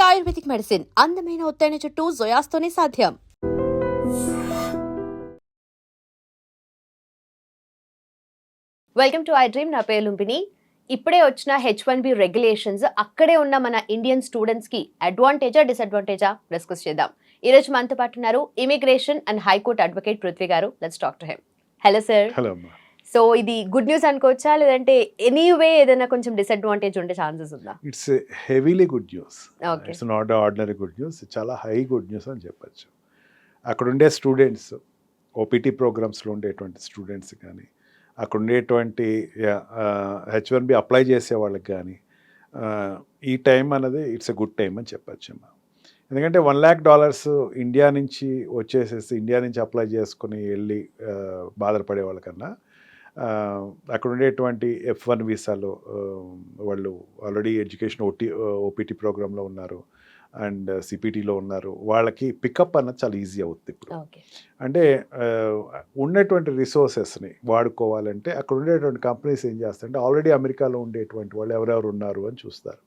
Ayurvedic medicine అందమైన ఒత్తైన చుట్టూ జొయాస్తోనే సాధ్యం. Welcome to I dream. నా పేరు లుంబిని. ఇప్పుడే వచ్చిన H1B రెగ్యులేషన్స్ అక్కడే ఉన్న మన ఇండియన్ స్టూడెంట్స్ కి అడ్వాంటేజా డిసడ్వాంటేజా డిస్కస్ చేద్దాం. ఈ రోజు మనతో పాటు ఉన్నారు immigration and high court advocate Prithvi garu. Let's talk to him. Hello sir. Hello. So ఇది గుడ్ న్యూస్ అనుకోవచ్చా, లేదంటే ఎనీవే ఏదైనా కొంచెం డిసడ్వాంటేజ్ ఉండే ఛాన్సెస్ ఉందా? It's heavily good news. Okay. It's not ordinary good news, చాలా హై గుడ్ న్యూస్ అని చెప్పచ్చు. అక్కడ ఉండే స్టూడెంట్స్, ఓపీటీ ప్రోగ్రామ్స్లో ఉండేటువంటి స్టూడెంట్స్ కానీ, అక్కడ ఉండేటువంటి H1B అప్లై చేసే వాళ్ళకి కానీ ఈ టైం అనేది ఇట్స్ ఎ గుడ్ టైం అని చెప్పచ్చు. ఎందుకంటే $1 lakh ఇండియా నుంచి వచ్చేసేసి ఇండియా నుంచి అప్లై చేసుకుని వెళ్ళి బాధపడే వాళ్ళకన్నా అక్కడ ఉండేటువంటి F1 వీసాలో వాళ్ళు ఆల్రెడీ ఎడ్యుకేషన్ ఓపీటీ ప్రోగ్రాంలో ఉన్నారు అండ్ సిపిటీలో ఉన్నారు, వాళ్ళకి పికప్ అన్నది చాలా ఈజీ అవుతుంది ఇప్పుడు. అంటే ఉన్నటువంటి రిసోర్సెస్ని వాడుకోవాలంటే అక్కడ ఉండేటువంటి కంపెనీస్ ఏం చేస్తారంటే ఆల్రెడీ అమెరికాలో ఉండేటువంటి వాళ్ళు ఎవరెవరు ఉన్నారు అని చూస్తారు.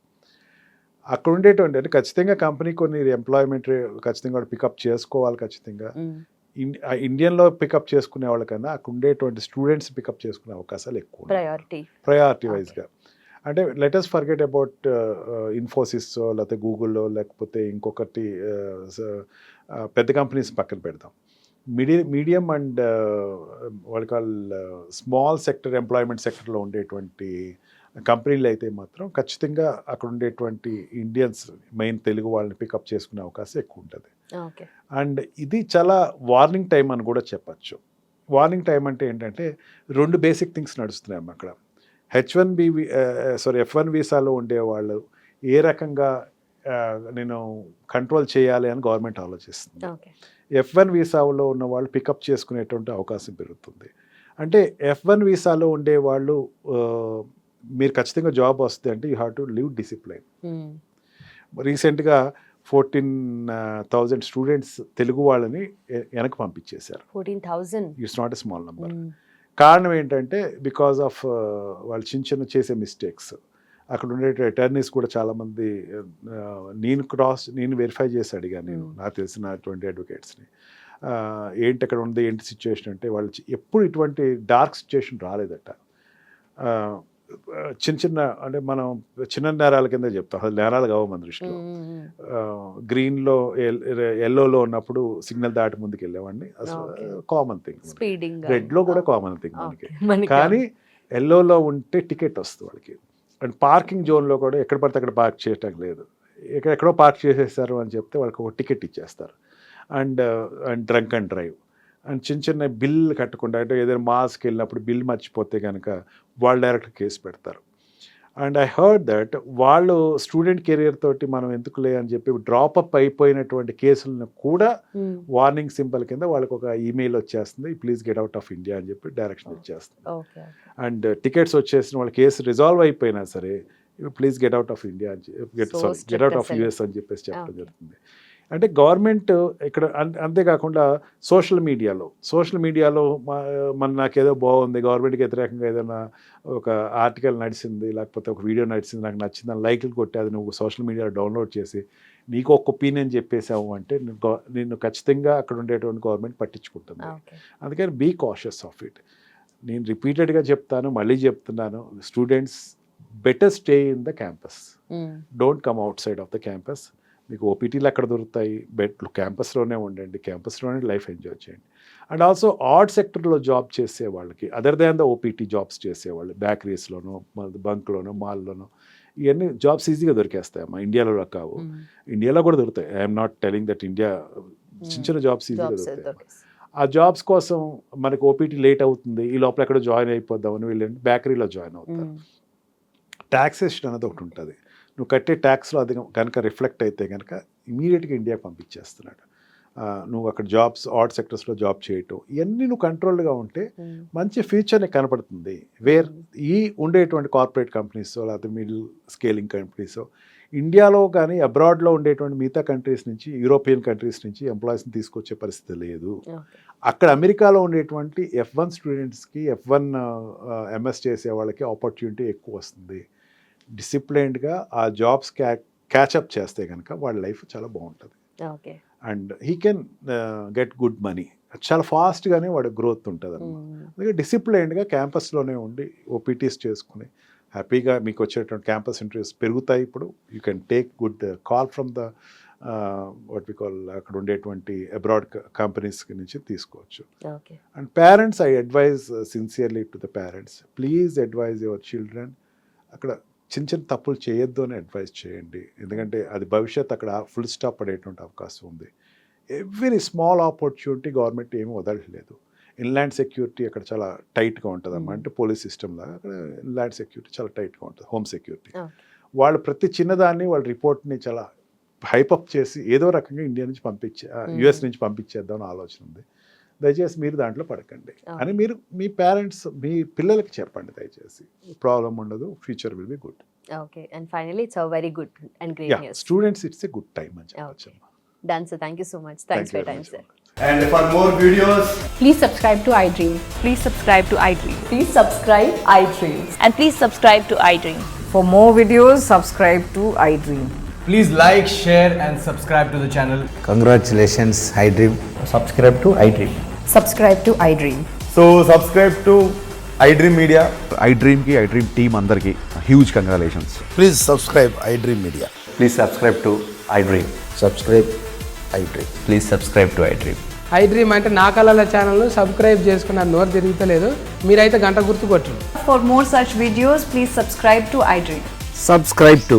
అక్కడ ఉండేటువంటి అంటే ఖచ్చితంగా కంపెనీ కొన్ని ఎంప్లాయ్మెంట్ ఖచ్చితంగా పికప్ చేసుకోవాలి. ఖచ్చితంగా ఇండియన్లో పికప్ చేసుకునే వాళ్ళకన్నా అక్కడ ఉండేటువంటి స్టూడెంట్స్ పికప్ చేసుకునే అవకాశాలు ఎక్కువ, ప్రయారిటీ వైజ్గా. అంటే లెటస్ ఫర్గెట్ అబౌట్ ఇన్ఫోసిస్ లేకపోతే గూగుల్లో లేకపోతే ఇంకొకటి పెద్ద కంపెనీస్ పక్కన పెడతాం. మీడియం అండ్ వాళ్ళ స్మాల్ సెక్టర్, ఎంప్లాయ్మెంట్ సెక్టర్లో ఉండేటువంటి కంపెనీలు అయితే మాత్రం ఖచ్చితంగా అక్కడ ఉండేటువంటి ఇండియన్స్, మెయిన్ తెలుగు వాళ్ళని పికప్ చేసుకునే అవకాశం ఎక్కువ ఉంటుంది. అండ్ ఇది చాలా వార్నింగ్ టైం అని కూడా చెప్పచ్చు. వార్నింగ్ టైం అంటే ఏంటంటే రెండు బేసిక్ థింగ్స్ నడుస్తున్నాయి అక్కడ. F1 వీసాలో ఉండేవాళ్ళు ఏ రకంగా నేను కంట్రోల్ చేయాలి అని గవర్నమెంట్ ఆలోచిస్తుంది. F1 వీసాలో ఉన్న వాళ్ళు పికప్ చేసుకునేటువంటి అవకాశం పెరుగుతుంది. అంటే F1 వీసాలో ఉండేవాళ్ళు మీరు ఖచ్చితంగా జాబ్ వస్తే అంటే you have to live discipline. రీసెంట్గా 14,000 స్టూడెంట్స్ తెలుగు వాళ్ళని వెనక్కి పంపించేశారు. 14,000 it's not a small number. కారణం ఏంటంటే బికాజ్ ఆఫ్ వాళ్ళు చిన్న చేసే మిస్టేక్స్. అక్కడ ఉండే అటర్నీస్ కూడా చాలామంది నేను వెరిఫై చేసి అడిగాను, నేను నాకు తెలిసినటువంటి అడ్వకేట్స్ని, ఏంటి అక్కడ ఉంది ఏంటి సిచ్యువేషన్ అంటే వాళ్ళు ఎప్పుడు ఇటువంటి డార్క్ సిచ్యువేషన్ రాలేదట. చిన్న అంటే మనం చిన్న నేరాల కింద చెప్తాం, అది నేరాలు కావు మన దృష్టిలో. గ్రీన్లో ఎల్లోలో ఉన్నప్పుడు సిగ్నల్ దాటి ముందుకు వెళ్ళేవాడిని, అసలు కామన్ థింగ్. రెడ్లో కూడా కామన్ థింగ్ మనకి. కానీ ఎల్లోలో ఉంటే టికెట్ వస్తుంది వాళ్ళకి. అండ్ పార్కింగ్ జోన్లో కూడా ఎక్కడ పడితే అక్కడ పార్క్ చేయటం లేదు, ఎక్కడెక్కడో పార్క్ చేసేస్తారు అని చెప్తే వాళ్ళకి ఒక టికెట్ ఇచ్చేస్తారు. And drunk and drive and చిన్న బిల్ కట్టకుండా, అంటే ఏదైనా మాస్కి వెళ్ళినప్పుడు బిల్ మర్చిపోతే కనుక వాళ్ళు డైరెక్ట్ కేసు పెడతారు. అండ్ ఐ హర్డ్ దట్ వాళ్ళు స్టూడెంట్ కెరియర్ తోటి మనం ఎందుకులే అని చెప్పి డ్రాపప్ అయిపోయినటువంటి కేసులను కూడా వార్నింగ్ సింబల్ కింద వాళ్ళకి ఒక ఈమెయిల్ వచ్చేస్తుంది, please get out of India అని చెప్పి డైరెక్షన్ వచ్చేస్తుంది. అండ్ టికెట్స్ వచ్చేసిన వాళ్ళ కేసు రిజాల్వ్ అయిపోయినా సరే please get out of India అని గెట్ అవుట్ ఆఫ్ యూఎస్ అని చెప్పేసి చెప్పడం జరుగుతుంది. అంటే గవర్నమెంట్ ఇక్కడ అంతేకాకుండా సోషల్ మీడియాలో నాకేదో బాగుంది, గవర్నమెంట్కి వ్యతిరేకంగా ఏదైనా ఒక ఆర్టికల్ నడిచింది లేకపోతే ఒక వీడియో నడిచింది, నాకు నచ్చిందని లైక్లు కొట్టి అది నువ్వు సోషల్ మీడియాలో డౌన్లోడ్ చేసి నీకు ఒక ఒపీనియన్ చెప్పేసావు అంటే నిన్ను ఖచ్చితంగా అక్కడ ఉండేటువంటి గవర్నమెంట్ పట్టించుకుంటుంది. అందుకని బీ కాషియస్ ఆఫ్ ఇట్. నేను రిపీటెడ్గా చెప్తాను, మళ్ళీ చెప్తున్నాను, students better stay in the campus, don't come out side of the campus. మీకు ఓపీటీలు అక్కడ దొరుకుతాయి, క్యాంపస్లోనే ఉండండి, క్యాంపస్లోనే లైఫ్ ఎంజాయ్ చేయండి. అండ్ ఆల్సో ఆర్ట్ సెక్టర్లో జాబ్ చేసే వాళ్ళకి, other than the OPT jobs చేసేవాళ్ళు, బేకరీస్లోనో బంక్లోనో మాల్లోనో ఇవన్నీ జాబ్స్ ఈజీగా దొరికేస్తాయమ్మా. ఇండియాలో కావు, ఇండియాలో కూడా దొరుకుతాయి. I'm not telling that India, చిన్న జాబ్స్ ఈజీగా దొరుకుతాయి. ఆ జాబ్స్ కోసం మనకి ఓపీటీ లేట్ అవుతుంది, ఈ లోపల ఎక్కడో జాయిన్ అయిపోద్దామని వీళ్ళంటే బేకరీలో జాయిన్ అవుతారు. ట్యాక్సేషన్ అనేది ఒకటి ఉంటుంది, నువ్వు కట్టే ట్యాక్స్లో అది కనుక రిఫ్లెక్ట్ అయితే కనుక ఇమీడియట్గా ఇండియాకి పంపించేస్తున్నాడు. నువ్వు అక్కడ జాబ్స్, ఆర్ట్ సెక్టర్స్లో జాబ్ చేయటం, ఇవన్నీ నువ్వు కంట్రోల్గా ఉంటే మంచి ఫ్యూచర్ నీకు కనపడుతుంది. ఈ ఉండేటువంటి కార్పొరేట్ కంపెనీస్ లేకపోతే మిడిల్ స్కేలింగ్ కంపెనీస్ ఇండియాలో కానీ అబ్రాడ్లో ఉండేటువంటి మిగతా కంట్రీస్ నుంచి, యూరోపియన్ కంట్రీస్ నుంచి ఎంప్లాయీస్ని తీసుకొచ్చే పరిస్థితి లేదు. అక్కడ అమెరికాలో ఉండేటువంటి F1 స్టూడెంట్స్కి, F1 MS చేసే వాళ్ళకి ఆపర్చునిటీ ఎక్కువ వస్తుంది. డిసిప్లైన్డ్గా ఆ జాబ్స్ క్యాచప్ చేస్తే కనుక వాళ్ళ లైఫ్ చాలా బాగుంటుంది okay. And he can get good money. చాలా ఫాస్ట్గానే వాడి గ్రోత్ ఉంటుంది అన్నమాట. అందుకే డిసిప్లైన్డ్గా క్యాంపస్లోనే ఉండి ఓపీటీస్ చేసుకుని హ్యాపీగా మీకు వచ్చేటువంటి క్యాంపస్ ఇంటర్వ్యూస్ పెరుగుతాయి. ఇప్పుడు you can take good call from the what we call అక్కడ ఉండేటువంటి అబ్రాడ్ కంపెనీస్ నుంచి తీసుకోవచ్చు. Okay. And parents, I advise sincerely to the parents, please advise your children అక్కడ చిన్న చిన్న తప్పులు చేయొద్దు అని అడ్వైజ్ చేయండి. ఎందుకంటే అది భవిష్యత్ అక్కడ ఫుల్ స్టాప్ పడేటువంటి అవకాశం ఉంది. ఎవ్రీ స్మాల్ ఆపర్చునిటీ గవర్నమెంట్ ఏమీ వదలట్లేదు. ఇన్లాండ్ సెక్యూరిటీ అక్కడ చాలా టైట్గా ఉంటుంది అన్నమాట. అంటే పోలీస్ సిస్టమ్ లాగా అక్కడ ఇన్లాండ్ సెక్యూరిటీ చాలా టైట్గా ఉంటుంది, హోమ్ సెక్యూరిటీ. వాళ్ళు ప్రతి చిన్నదాన్ని వాళ్ళ రిపోర్ట్ని చాలా హైపప్ చేసి ఏదో రకంగా ఇండియా నుంచి యుఎస్ నుంచి పంపించేద్దాం ఆలోచన ఉంది. దయచేసి మీరు దాంట్లో పడకండి అని మీరు మీ పేరెంట్స్ మీ పిల్లలకి చెప్పండి. దయచేసి ప్రాబ్లం ఉండదు, future will be good. Okay. And finally it's a very good and great news. Students it's a good time అని చెప్పొచ్చు. Done, sir. Thank you so much. Thanks for your time, sir. And for more videos, Please subscribe to iDream. Please subscribe to iDream. Please subscribe iDream. And please subscribe to iDream. For more videos, subscribe to iDream. please like, share, and subscribe to the channel. Congratulations, iDream. Subscribe to iDream. Subscribe to iDream. So subscribe to iDream Media. iDream ki iDream team andarki huge congratulations. Please subscribe iDream Media. Please subscribe to iDream. Subscribe iDream. Please subscribe to iDream. iDream అంటే నా కళల ఛానల్ను subscribe చేసుకున్న నోరు తిరుగుతలేదు, మీరైతే గంట గుర్తు కొట్టండి. For more such videos, please subscribe to iDream. Subscribe to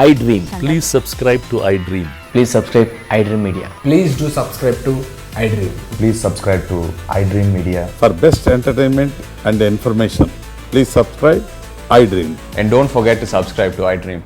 iDream. Please subscribe to iDream. Please subscribe iDream Media. Please do subscribe to iDream. Please subscribe to iDream Media. For best entertainment and information, please subscribe iDream. And don't forget to subscribe to iDream.